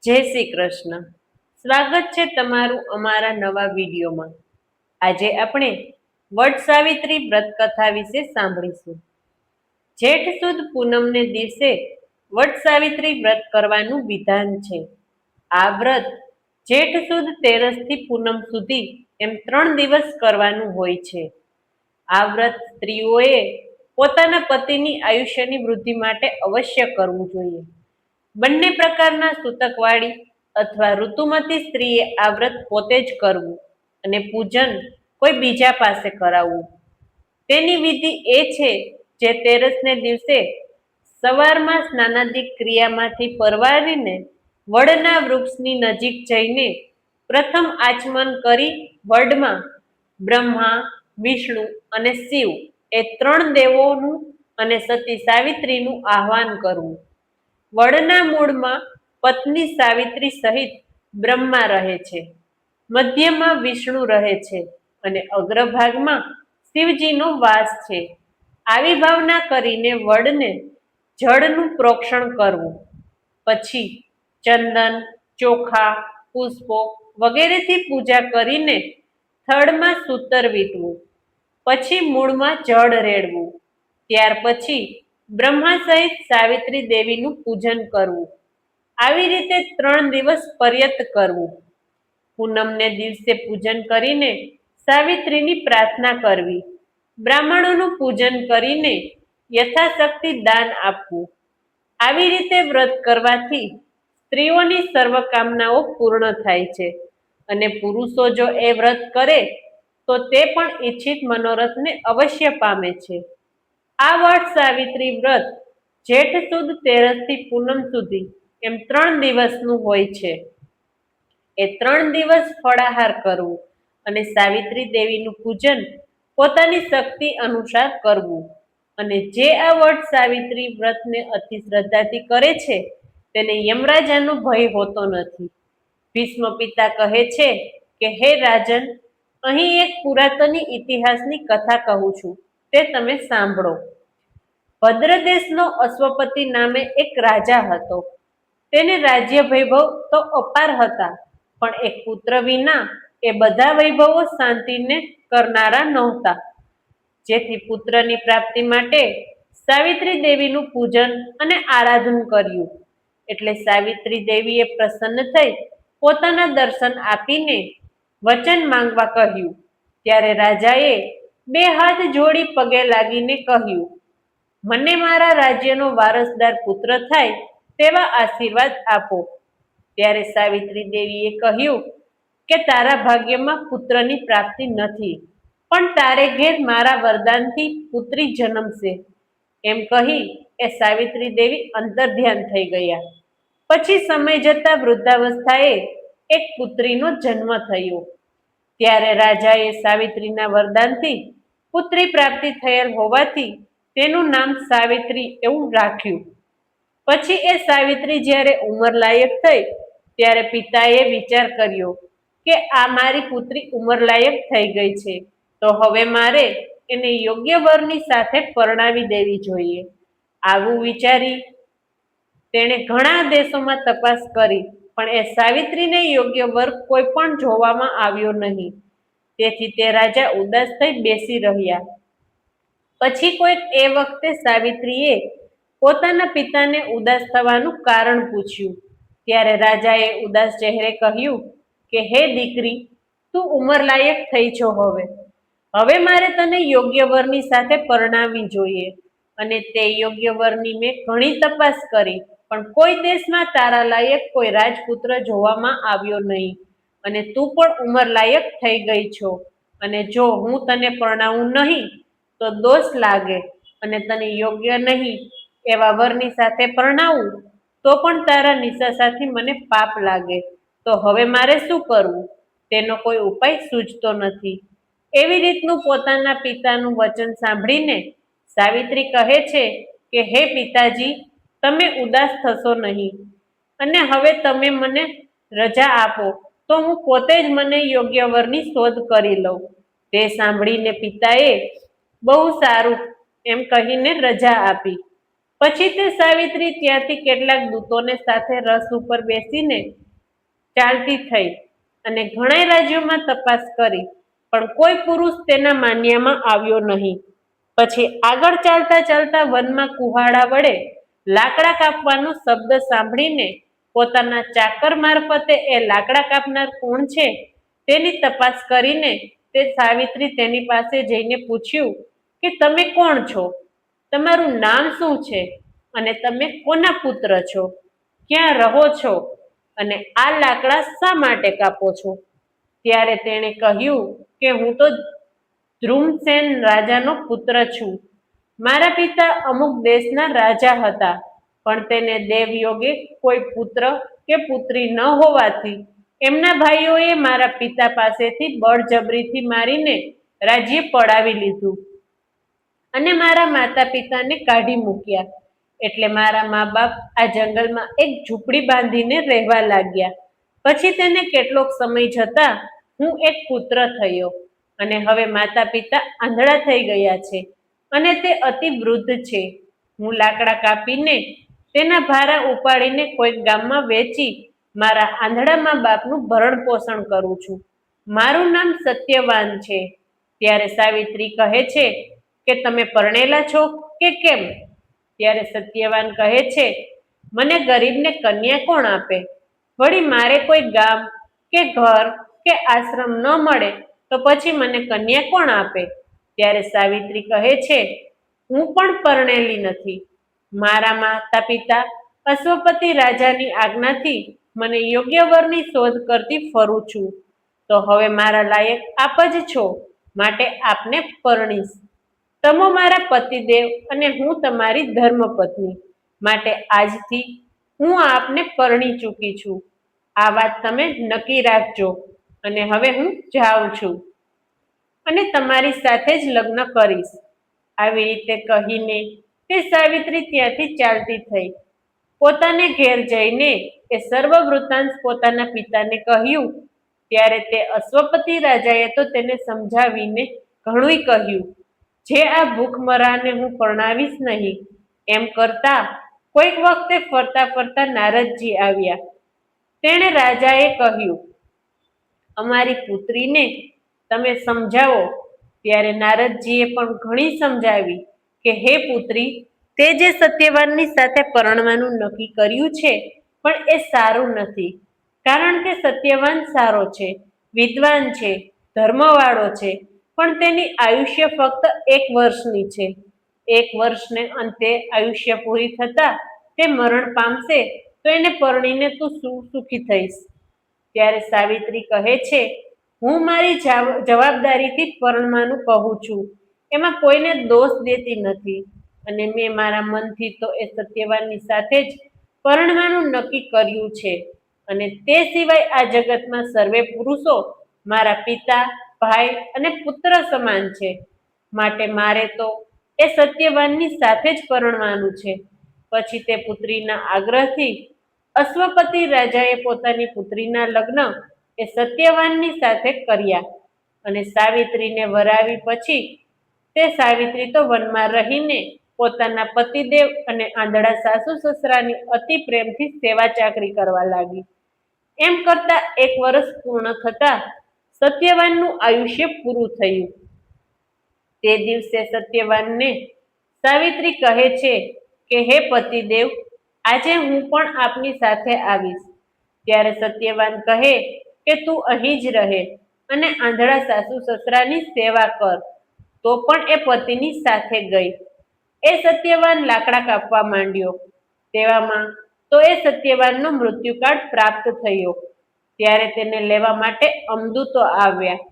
જય શ્રી કૃષ્ણ. સ્વાગત છે તમારું અમારા નવા વિડીયોમાં. આજે આપણે વટ સાવિત્રી વ્રત કથા વિશે સાંભળીશું. જેઠ સુદ પૂનમને દિવસે વટ સાવિત્રી વ્રત કરવાનું વિધાન છે. આ વ્રત જેઠ સુદ તેરસથી પૂનમ સુધી એમ 3 દિવસ કરવાનું હોય છે. આ વ્રત સ્ત્રીઓએ પોતાના પતિની આયુષ્યની વૃદ્ધિ માટે અવશ્ય કરવું જોઈએ. બંને પ્રકારના સૂતકવાળી અથવા ઋતુમતી સ્ત્રીએ આ વ્રત પોતે જ કરવું અને પૂજન કોઈ બીજા પાસે કરાવવું. તેની વિધિ એ છે જે તેરસને દિવસે સવારમાં સ્નાનાદિક ક્રિયામાંથી પરવારીને વડના વૃક્ષની નજીક જઈને પ્રથમ આચમન કરી વડમાં બ્રહ્મા, વિષ્ણુ અને શિવ એ 3 દેવોનું અને સતી સાવિત્રીનું આહ્વાન કરવું. વડના મૂળમાં પત્ની સાવિત્રી સહિત બ્રહ્મા રહે છે, મધ્યમાં વિષ્ણુ રહે છે અને અગ્રભાગમાં શિવજીનો વાસ છે. આવી ભાવના કરીને વડને જળનું પ્રોક્ષણ કરવું. પછી ચંદન, ચોખા, પુષ્પો વગેરેથી પૂજા કરીને થડમાં સૂતર વીંટવું. પછી મૂળમાં જળ રેડવું. ત્યાર પછી બ્રહ્મા સહિત સાવિત્રી દેવીનું પૂજન કરવું. આવી રીતે 3 દિવસ પર્યત કરવું. પૂનમને દિવસે પૂજન કરીને સાવિત્રીની પ્રાર્થના કરવી. બ્રાહ્મણોનું પૂજન કરીને યથાશક્તિ દાન આપવું. આવી રીતે વ્રત કરવાથી સ્ત્રીઓની સર્વ કામનાઓ પૂર્ણ થાય છે અને પુરુષો જો એ વ્રત કરે તો તે પણ ઈચ્છિત મનોરથને અવશ્ય પામે છે. આ વટ સાવિત્રી વ્રત જેઠ સુદ તેરસથી પૂનમ સુધી એમ 3 દિવસનું હોય છે. એ 3 દિવસ ફળાહાર કરવું અને સાવિત્રી દેવીનું પૂજન પોતાની શક્તિ અનુસાર કરવું. અને જે આ વટ સાવિત્રી વ્રતને અતિ શ્રદ્ધાથી કરે છે તેને યમરાજાનો ભય હોતો નથી. ભીષ્મ પિતા કહે છે કે હે રાજન, અહીં એક પુરાતની ઇતિહાસની કથા કહું છું, તે તમે સાંભળો. ભદ્ર દેશનો અશ્વપતિ નામે એક રાજા હતો. તેને રાજ્ય વૈભવ તો અપાર હતા, પણ એક પુત્ર વિના એ બધા વૈભવો શાંતિને કરનારા નહોતા. જેથી પુત્રની પ્રાપ્તિ માટે સાવિત્રી દેવીનું પૂજન અને આરાધન કર્યું. એટલે સાવિત્રી દેવીએ પ્રસન્ન થઈ પોતાના દર્શન આપીને વચન માંગવા કહ્યું. ત્યારે રાજાએ 2 હાથ જોડી પગે લાગીને કહ્યું, મને મારા રાજ્યનો વારસદાર પુત્ર થાય તેવા આશીર્વાદ આપો. ત્યારે સાવિત્રી દેવીએ કહ્યું કે તારા ભાગ્યમાં પુત્રની પ્રાપ્તિ નથી, પણ તારે ઘેર મારા વરદાનથી પુત્રી જન્મશે. એમ કહી એ સાવિત્રી દેવી અંતર્ધ્યાન થઈ ગયા. પછી સમય જતા વૃદ્ધાવસ્થાએ એક પુત્રીનો જન્મ થયો. ત્યારે રાજાએ સાવિત્રીના વરદાનથી પુત્રી પ્રાપ્તિ થયેલ હોવાથી તેનું નામ સાવિત્રી એવું રાખ્યું. પછી એ સાવિત્રી જ્યારે ઉંમરલાયક થઈ ત્યારે પિતાએ વિચાર કર્યો કે આ મારી પુત્રી ઉંમરલાયક થઈ ગઈ છે, તો હવે મારે એને યોગ્ય વરની સાથે પરણાવી દેવી જોઈએ. આવું વિચારી તેણે ઘણા દેશોમાં તપાસ કરી, પણ એ સાવિત્રીને યોગ્ય વર કોઈ પણ જોવામાં આવ્યો નહીં. તેથી તે રાજા ઉદાસ થઈ બેસી રહ્યા. પછી કોઈક એ વખતે સાવિત્રીએ પોતાના પિતાને ઉદાસ થવાનું કારણ પૂછ્યું. ત્યારે રાજાએ ઉદાસ ચહેરે કહ્યું કે હે દીકરી, તું ઉંમરલાયક થઈ છો. હવે મારે તને યોગ્ય વરની સાથે પરણાવવી જોઈએ. અને તે યોગ્ય વરની મેં ઘણી તપાસ કરી, પણ કોઈ દેશમાં તારા લાયક કોઈ રાજપુત્ર જોવામાં આવ્યો નહીં. અને તું પણ ઉંમરલાયક થઈ ગઈ છો, અને જો હું તને પરણાવું નહીં તો દોષ લાગે, અને તને યોગ્ય નહીં એવા વરની સાથે પરણાવું તો પણ તારા નિશાસાથી મને પાપ લાગે. તો હવે મારે શું કરવું તેનો કોઈ ઉપાય સૂઝતો નથી. એવી રીતનું પોતાના પિતાનું વચન સાંભળીને સાવિત્રી કહે છે કે હે પિતાજી, તમે ઉદાસ થશો નહીં, અને હવે તમે મને રજા આપો તો હું પોતે જ મને યોગ્ય વરની શોધ કરી લઉં. તે સાંભળીને પિતાએ બહુ સારું એમ કહીને રજા આપી. પછી તે સાવિત્રી ત્યાંથી કેટલાક દૂતોને સાથે રસ ઉપર બેસીને ચાલતી થઈ અને ઘણા રાજ્યોમાં તપાસ કરી, પણ કોઈ પુરુષ તેના માન્યામાં આવ્યો નહીં. પછી આગળ ચાલતા ચાલતા વનમાં કુહાડા વડે લાકડા કાપવાનો શબ્દ સાંભળીને પોતાના ચાકર મારફતે એ લાકડા કાપનાર કોણ છે તેની તપાસ કરીને તે સાવિત્રી તેની પાસે જઈને પૂછ્યું કે તમે કોણ છો, તમારું નામ શું છે અને તમે કોના પુત્ર છો, ક્યાં રહો છો અને આ લાકડા શા માટે કાપો છો? ત્યારે તેણે કહ્યું કે હું તો ધ્રુમસેન રાજાનો પુત્ર છું. મારા પિતા અમુક દેશના રાજા હતા, પણ તેને દેવયોગે કોઈ પુત્ર કે પુત્રી ન હોવાથી એમના ભાઈઓએ મારા પિતા પાસેથી બળજબરીથી મારીને રાજ્ય પડાવી લીધું અને મારા માતા પિતાને કાઢી મૂક્યા. એટલે મારા મા બાપ આ જંગલમાં એક ઝૂંપડી બાંધીને રહેવા લાગ્યા. પછી તેને કેટલોક સમય જતા હું એક પુત્ર થયો અને હવે માતા પિતા આંધળા થઈ ગયા છે અને તે અતિ વૃદ્ધ છે. હું લાકડા કાપીને તેના ભારા ઉપાડીને કોઈક ગામમાં વેચી મારા આંધળા મા બાપનું ભરણ પોષણ કરું છું. મારું નામ સત્યવાન છે. ત્યારે સાવિત્રી કહે છે કે તમે પરણેલા છો કે કેમ? ત્યારે સત્યવાન કહે છે, મને ગરીબને કન્યા કોણ આપે? વળી મારે કોઈ ગામ કે ઘર કે આશ્રમ ન મળે તો પછી મને કન્યા કોણ આપે? ત્યારે સાવિત્રી કહે છે, હું પણ પરણેલી નથી. મારા માતા પિતા અશ્વપતિ રાજાની આજ્ઞાથી મને યોગ્ય વરની શોધ કરતી ફરું છું. તો હવે મારા લાયક આપ જ છો, માટે આપને પરણીશ. તમો મારા પતિદેવ અને હું તમારી ધર્મપત્ની, માટે આજથી હું આપને પરણી ચૂકી છું. આ વાત તમે નક્કી રાખજો અને હવે હું જાઉં છું અને તમારી સાથે જ લગ્ન કરીશ. આવી રીતે કહીને તે સાવિત્રી ત્યાંથી ચાલતી થઈ. પોતાને ઘેર જઈને એ સર્વ વૃત્તાંત પોતાના પિતાને કહ્યું. ત્યારે તે અશ્વપતિ રાજાએ તો તેને સમજાવીને ઘણુંય કહ્યું. જે આ ભૂખમરાને હું પરણાવીશ નહીં, એમ કરતા કોઈક વખતે ફરતા ફરતા નારદજી આવ્યા. તેણે રાજાએ કહ્યું, અમારી પુત્રીને તમે સમજાવો. ત્યારે નારદજીએ પણ ઘણી સમજાવી કે હે પુત્રી, તે જે સત્યવાનની સાથે પરણવાનું નક્કી કર્યું છે પણ એ સારું નથી. કારણ કે સત્યવાન સારો છે, વિદ્વાન છે, ધર્મવાળો છે, પણ તેની આયુષ્ય ફક્ત 1 વર્ષની છે. 1 વર્ષને અંતે આયુષ્ય પૂરી થતા તે મરણ પામશે, તો એને પરણીને તું સુખી થઈશ. ત્યારે સાવિત્રી કહે છે, હું મારી જવાબદારીથી પરણવાનું કહું છું, એમાં કોઈને દોષ દેતી નથી અને મેં મારા મનથી તો એ સત્યવાનની સાથે જ પરણવાનું નક્કી કર્યું છે. અને તે સિવાય આ જગતમાં સર્વે પુરુષો મારા પિતા, ભાઈ અને પુત્ર સમાન છે, માટે મારે તો એ સત્યવાનની સાથે જ પરણવાનું છે. પછી તે પુત્રીના આગ્રહથી અશ્વપતિ રાજાએ પોતાની પુત્રીના લગ્ન એ સત્યવાનની સાથે કર્યા અને સાવિત્રીને વરાવી પછી તે સાવિત્રી તો વનમાં રહીને પોતાના પતિદેવ અને આંધળા સાસુ સસરાની અતિ પ્રેમથી સેવા ચાકરી કરવા લાગી. એમ કરતા 1 વર્ષ પૂર્ણ થતા સત્યવાનનું આયુષ્ય પૂરું થયું. તે દિવસે સત્યવાનને સાવિત્રી કહે છે કે હે પતિદેવ, આજે હું પણ આપની સાથે આવીશ. ત્યારે સત્યવાન કહે કે તું અહીં જ રહે અને આંધળા સાસુ સસરાની સેવા કર. તો પણ એ પતિની સાથે ગઈ. એ સત્યવાન લાકડા કાપવા માંડ્યો. તેવામાં તો એ સત્યવાનનો મૃત્યુકાળ પ્રાપ્ત થયો. ત્યારે તેને લેવા માટે અમદૂતો આવ્યા.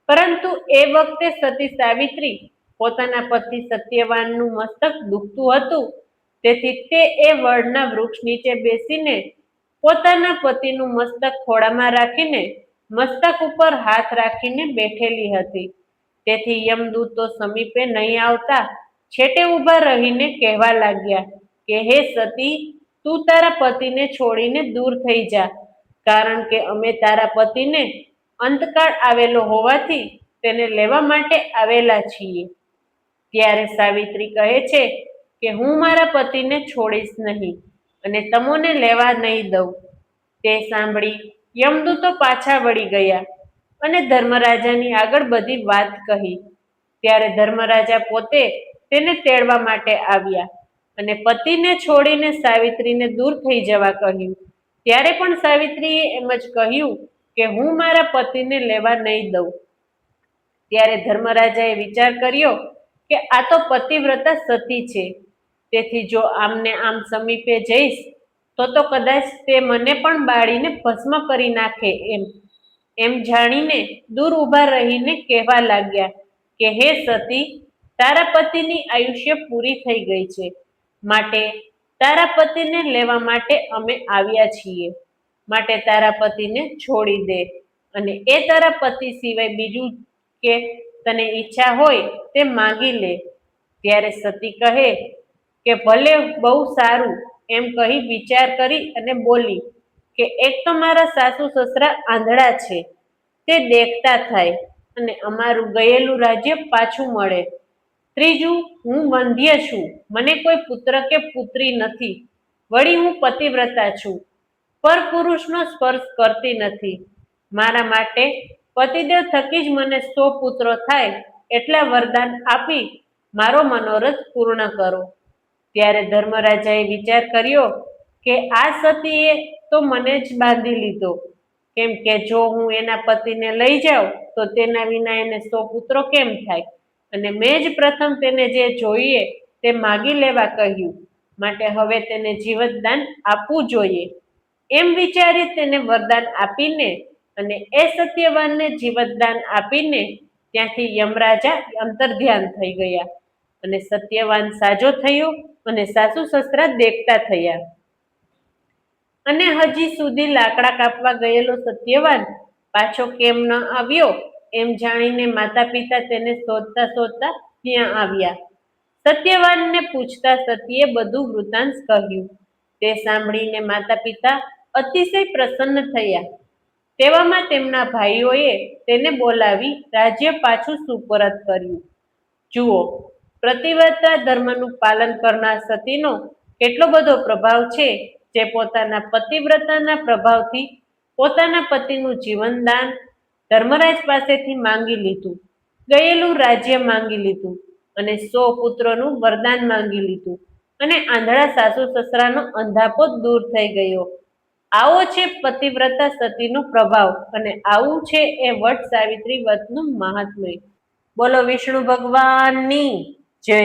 પરંતુ એ વખતે સતી સાવિત્રી પોતાના પતિ સત્યવાનનું મસ્તક દુખતું હતું, તેથી તે એ વડના વૃક્ષ નીચે બેસીને પોતાના પતિનું મસ્તક ખોળામાં રાખીને મસ્તક ઉપર હાથ રાખીને બેઠેલી હતી. તેથી યમદૂતો સમીપે નહીં આવતા છેટે ઊભા રહીને કહેવા લાગ્યા કે હે સતી, તું તારા પતિને છોડીને દૂર થઈ જા, કારણ કે અમે તારા પતિને અંતકાળ આવેલો હોવાથી તેને લેવા માટે આવેલા છીએ. ત્યારે સાવિત્રી કહે છે કે હું મારા પતિને છોડીશ નહીં અને તમોને લેવા નહીં દઉં. તે સાંભળી યમદૂતો પાછા વળી ગયા અને ધર્મરાજાની આગળ બધી વાત કહી. ત્યારે ધર્મરાજા પોતે તેને તેડવા માટે આવ્યા અને પતિને છોડીને સાવિત્રીને દૂર થઈ જવા કહ્યું. ત્યારે પણ સાવિત્રીએ એમ જ કહ્યું કે હું મારા પતિને લેવા નહીં દઉં. ત્યારે ધર્મરાજાએ વિચાર કર્યો કે આ તો પતિવ્રતા સતી છે, તેથી જો આમને આમ સમીપે જઈશ તો કદાચ તે મને પણ બાળીને ભસ્મ કરી નાખે. એમ જાણીને દૂર ઊભા રહીને કહેવા લાગ્યા કે હે સતી, તારા પતિની આયુષ્ય પૂરી થઈ ગઈ છે, માટે તારા પતિને લેવા માટે અમે આવ્યા છીએ. માટે તારા પતિને છોડી દે અને એ તારા પતિ સિવાય બીજું કે તને ઈચ્છા હોય તે માંગી લે. ત્યારે સતી કહે કે ભલે, બહુ સારું. એમ કહી વિચાર કરી અને બોલી કે એક તો મારા સાસુ સસરા આંધળા છે, તે દેખતા થાય અને અમારું ગયેલું રાજ્ય પાછું મળે. ત્રીજું, હું વંધ્ય છું, મને કોઈ પુત્ર કે પુત્રી નથી. વળી હું પતિવ્રતા છું, પર પુરુષનો સ્પર્શ કરતી નથી. મારા માટે પતિદેવ થકી જ મને 100 પુત્રો થાય એટલા વરદાન આપી મારો મનોરથ પૂર્ણ કરો. ત્યારે ધર્મરાજાએ વિચાર કર્યો કે આ સતીએ તો મને જ બાંધી લીધો, કેમ કે જો હું એના પતિને લઈ જાઉં તો તેના વિના એને 100 પુત્રો કેમ થાય, અને મેં જ પ્રથમ તેને જે જોઈએ તે માગી લેવા કહ્યું, માટે હવે તેને જીવતદાન આપવું જોઈએ. એમ વિચારી તેને વરદાન આપીને અને એ સત્યવાનને જીવતદાન આપીને ત્યાંથી યમરાજા અંતર્ધ્યાન થઈ ગયા અને સત્યવાન સાજો થયો અને સાસુ સસરા દેખતા થયા. અને હજી સુધી લાકડા કાપવા ગયેલો સત્યવાન પાછો કેમ ન આવ્યો એમ જાણીને માતા પિતા તેને શોધતા શોધતા ત્યાં આવ્યા. સત્યવાનને પૂછતા સતીએ બધું વૃતાંત કહ્યું. તે સાંભળીને માતા પિતા અતિશય પ્રસન્ન થયા. તેવામાં તેમના ભાઈઓએ તેને બોલાવી રાજ્ય પાછું સુપરત કર્યું. જુઓ, પતિવ્રતા ધર્મનું પાલન કરનાર સતીનો કેટલો બધો પ્રભાવ છે, જે પોતાના પતિવ્રતાના પ્રભાવથી પોતાના પતિનું જીવનદાન ધર્મરાજ પાસેથી માંગી લીધું, ગયેલું રાજ્ય માંગી લીધું અને 100 પુત્રોનું વરદાન માંગી લીધું અને આંધળા સાસુ સસરાનો અંધાપો દૂર થઈ ગયો. આવો છે પતિવ્રતા સતીનો પ્રભાવ અને આવું છે એ વટ સાવિત્રી વ્રતનું મહાત્મ્ય. બોલો વિષ્ણુ ભગવાનની જય.